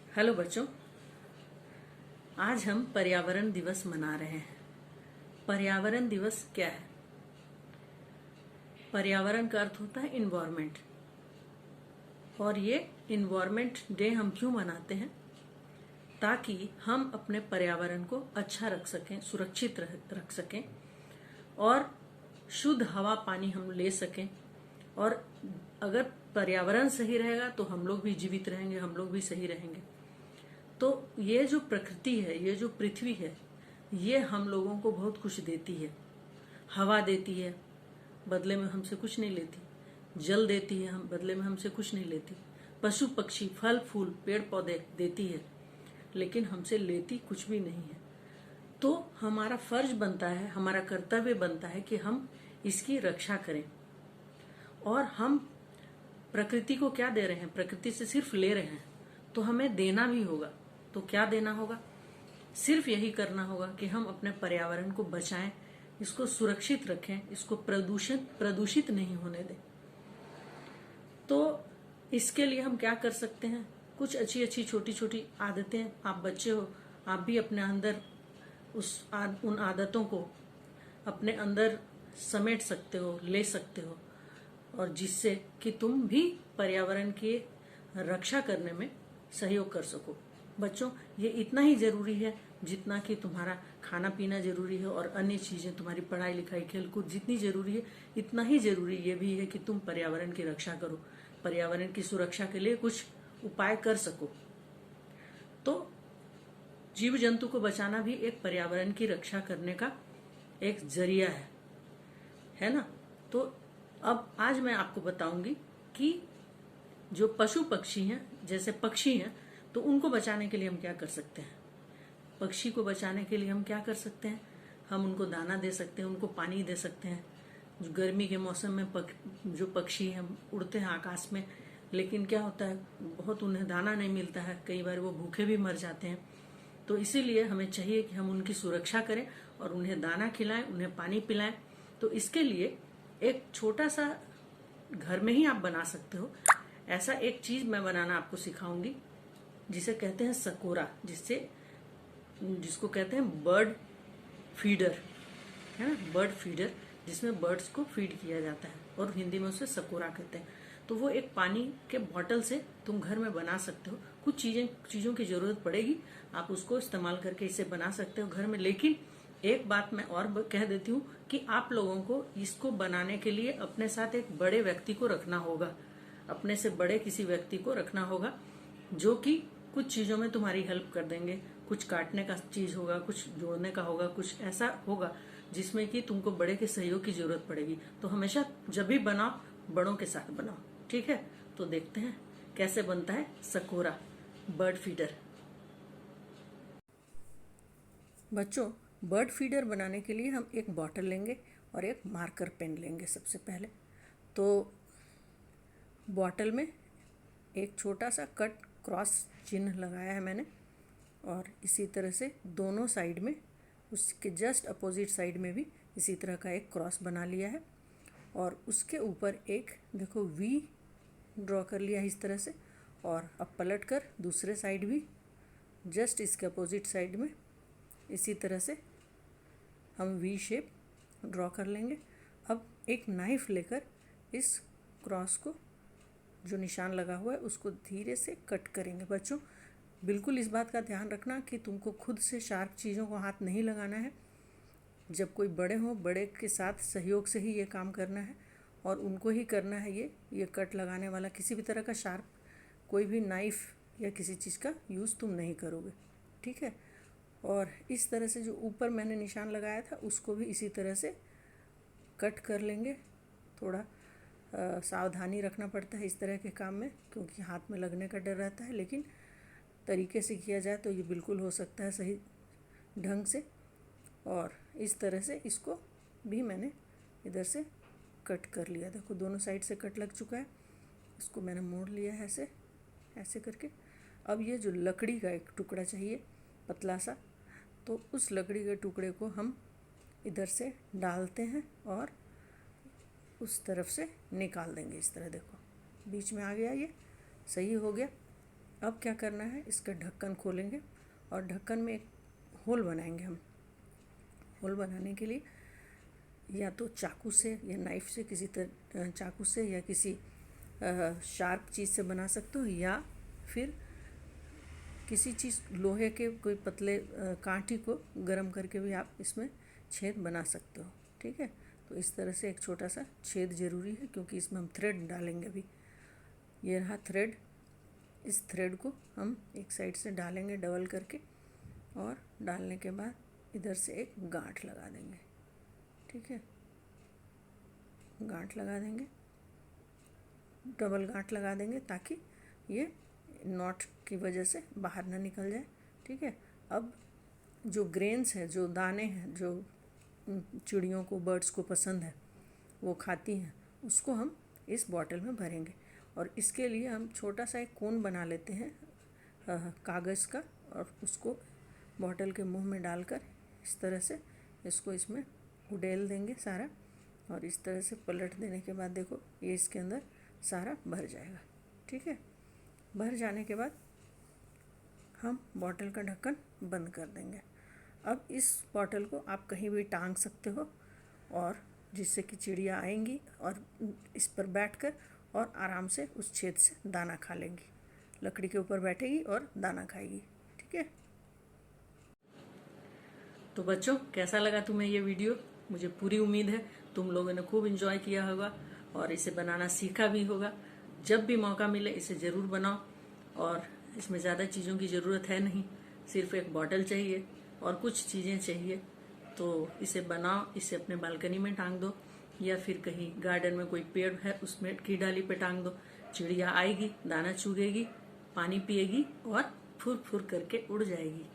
Hello बच्चों, आज हम पर्यावरण दिवस मना रहे हैं। पर्यावरण दिवस क्या है? पर्यावरण का अर्थ होता है इन्वायरमेंट। और ये इन्वायरमेंट डे हम क्यों मनाते हैं? ताकि हम अपने पर्यावरण को अच्छा रख सकें, सुरक्षित रख सकें और शुद्ध हवा पानी हम ले सकें। और अगर पर्यावरण सही रहेगा तो हम लोग भी जीवित रहेंगे, हम लोग भी सही रहेंगे। तो ये जो प्रकृति है, ये जो पृथ्वी है, ये हम लोगों को बहुत कुछ देती है। हवा देती है, बदले में हमसे कुछ नहीं लेती। जल देती है, हम बदले में हमसे कुछ नहीं लेती। पशु पक्षी, फल फूल, पेड़ पौधे देती है, लेकिन हमसे लेती कुछ भी नहीं है। तो हमारा फर्ज बनता है, हमारा कर्तव्य बनता है कि हम इसकी रक्षा करें। और हम प्रकृति को क्या दे रहे हैं? प्रकृति से सिर्फ ले रहे हैं, तो हमें देना भी होगा। तो क्या देना होगा? सिर्फ यही करना होगा कि हम अपने पर्यावरण को बचाएं, इसको सुरक्षित रखें, इसको प्रदूषित नहीं होने दें। तो इसके लिए हम क्या कर सकते हैं? कुछ अच्छी अच्छी छोटी छोटी आदतें, आप बच्चे हो, आप भी अपने अंदर उन आदतों को अपने अंदर समेट सकते हो, ले सकते हो, और जिससे कि तुम भी पर्यावरण की रक्षा करने में सहयोग कर सको। बच्चों, ये इतना ही जरूरी है जितना कि तुम्हारा खाना पीना जरूरी है और अन्य चीजें, तुम्हारी पढ़ाई लिखाई खेलकूद जितनी जरूरी है, इतना ही जरूरी ये भी है कि तुम पर्यावरण की रक्षा करो, पर्यावरण की सुरक्षा के लिए कुछ उपाय कर सको। तो जीव जंतु को बचाना भी एक पर्यावरण की रक्षा करने का एक जरिया है ना? तो अब आज मैं आपको बताऊंगी कि जो पशु पक्षी हैं, जैसे पक्षी हैं, तो उनको बचाने के लिए हम क्या कर सकते हैं। पक्षी को बचाने के लिए हम क्या कर सकते हैं? हम उनको दाना दे सकते हैं, उनको पानी दे सकते हैं। जो गर्मी के मौसम में जो पक्षी हैं उड़ते हैं आकाश में, लेकिन क्या होता है, बहुत उन्हें दाना नहीं मिलता है, कई बार वो भूखे भी मर जाते हैं। तो इसीलिए हमें चाहिए कि हम उनकी सुरक्षा करें और उन्हें दाना खिलाएं, उन्हें पानी पिलाएं। तो इसके लिए एक छोटा सा घर में ही आप बना सकते हो। ऐसा एक चीज मैं बनाना आपको सिखाऊंगी जिसे कहते हैं सकोरा, जिसको कहते हैं बर्ड फीडर, है ना? बर्ड फीडर, जिसमें बर्ड्स को फीड किया जाता है और हिंदी में उसे सकोरा कहते हैं। तो वो एक पानी के बॉटल से तुम घर में बना सकते हो। कुछ चीजों की जरूरत पड़ेगी, आप उसको इस्तेमाल करके इसे बना सकते हो घर में। लेकिन एक बात मैं और कह देती हूँ कि आप लोगों को इसको बनाने के लिए अपने साथ एक बड़े व्यक्ति को रखना होगा, अपने से बड़े किसी व्यक्ति को रखना होगा, जो कि कुछ चीजों में तुम्हारी हेल्प कर देंगे। कुछ काटने का चीज होगा, कुछ जोड़ने का होगा, कुछ ऐसा होगा जिसमें कि तुमको बड़े के सहयोग की जरूरत पड़ेगी। तो हमेशा जब भी बनाओ, बड़ों के साथ बनाओ, ठीक है? तो देखते हैं कैसे बनता है सकोरा बर्ड फीडर। बच्चों, बर्ड फीडर बनाने के लिए हम एक बॉटल लेंगे और एक मार्कर पेन लेंगे। सबसे पहले तो बॉटल में एक छोटा सा कट क्रॉस चिन्ह लगाया है मैंने, और इसी तरह से दोनों साइड में, उसके जस्ट अपोजिट साइड में भी इसी तरह का एक क्रॉस बना लिया है। और उसके ऊपर एक देखो वी ड्रॉ कर लिया है इस तरह से। और अब पलट कर दूसरे साइड भी जस्ट इसके अपोजिट साइड में इसी तरह से हम वी शेप ड्रॉ कर लेंगे। अब एक नाइफ लेकर इस क्रॉस को, जो निशान लगा हुआ है, उसको धीरे से कट करेंगे। बच्चों, बिल्कुल इस बात का ध्यान रखना कि तुमको खुद से शार्प चीज़ों को हाथ नहीं लगाना है। जब कोई बड़े हों, बड़े के साथ सहयोग से ही ये काम करना है और उनको ही करना है। ये कट लगाने वाला किसी भी तरह का शार्प कोई भी नाइफ या किसी चीज़ का यूज़ तुम नहीं करोगे, ठीक है? और इस तरह से जो ऊपर मैंने निशान लगाया था उसको भी इसी तरह से कट कर लेंगे। थोड़ा सावधानी रखना पड़ता है इस तरह के काम में, क्योंकि हाथ में लगने का डर रहता है, लेकिन तरीके से किया जाए तो ये बिल्कुल हो सकता है सही ढंग से। और इस तरह से इसको भी मैंने इधर से कट कर लिया। देखो दोनों साइड से कट लग चुका है। इसको मैंने मोड़ लिया है ऐसे ऐसे करके। अब ये जो लकड़ी का एक टुकड़ा चाहिए पतला सा, तो उस लकड़ी के टुकड़े को हम इधर से डालते हैं और उस तरफ से निकाल देंगे इस तरह। देखो बीच में आ गया, ये सही हो गया। अब क्या करना है, इसका ढक्कन खोलेंगे और ढक्कन में एक होल बनाएंगे हम। होल बनाने के लिए या तो चाकू से या नाइफ से, किसी तरह चाकू से या किसी शार्प चीज़ से बना सकते हो, या फिर किसी चीज़ लोहे के कोई पतले कांटी को गर्म करके भी आप इसमें छेद बना सकते हो। ठीक है, तो इस तरह से एक छोटा सा छेद ज़रूरी है, क्योंकि इसमें हम थ्रेड डालेंगे अभी। ये रहा थ्रेड। इस थ्रेड को हम एक साइड से डालेंगे डबल करके, और डालने के बाद इधर से एक गांठ लगा देंगे। ठीक है, गांठ लगा देंगे, डबल गांठ लगा देंगे ताकि ये नॉट की वजह से बाहर ना निकल जाए। ठीक है, अब जो ग्रेन्स है, जो दाने हैं, जो चिड़ियों को, बर्ड्स को पसंद है, वो खाती हैं, उसको हम इस बॉटल में भरेंगे। और इसके लिए हम छोटा सा एक कोन बना लेते हैं कागज़ का, और उसको बॉटल के मुंह में डालकर इस तरह से इसको इसमें उडेल देंगे सारा, और इस तरह से पलट देने के बाद देखो ये इसके अंदर सारा भर जाएगा। ठीक है, भर जाने के बाद हम बॉटल का ढक्कन बंद कर देंगे। अब इस बॉटल को आप कहीं भी टांग सकते हो, और जिससे कि चिड़िया आएंगी और इस पर बैठकर और आराम से उस छेद से दाना खा लेंगी। लकड़ी के ऊपर बैठेगी और दाना खाएगी। ठीक है, तो बच्चों कैसा लगा तुम्हें ये वीडियो? मुझे पूरी उम्मीद है तुम लोगों ने खूब एंजॉय किया होगा और इसे बनाना सीखा भी होगा। जब भी मौका मिले इसे ज़रूर बनाओ, और इसमें ज़्यादा चीज़ों की ज़रूरत है नहीं, सिर्फ एक बॉटल चाहिए और कुछ चीज़ें चाहिए। तो इसे बनाओ, इसे अपने बालकनी में टांग दो, या फिर कहीं गार्डन में कोई पेड़ है उसमें की डाली पे टांग दो। चिड़िया आएगी, दाना चुगेगी, पानी पिएगी और फुर फुर करके उड़ जाएगी।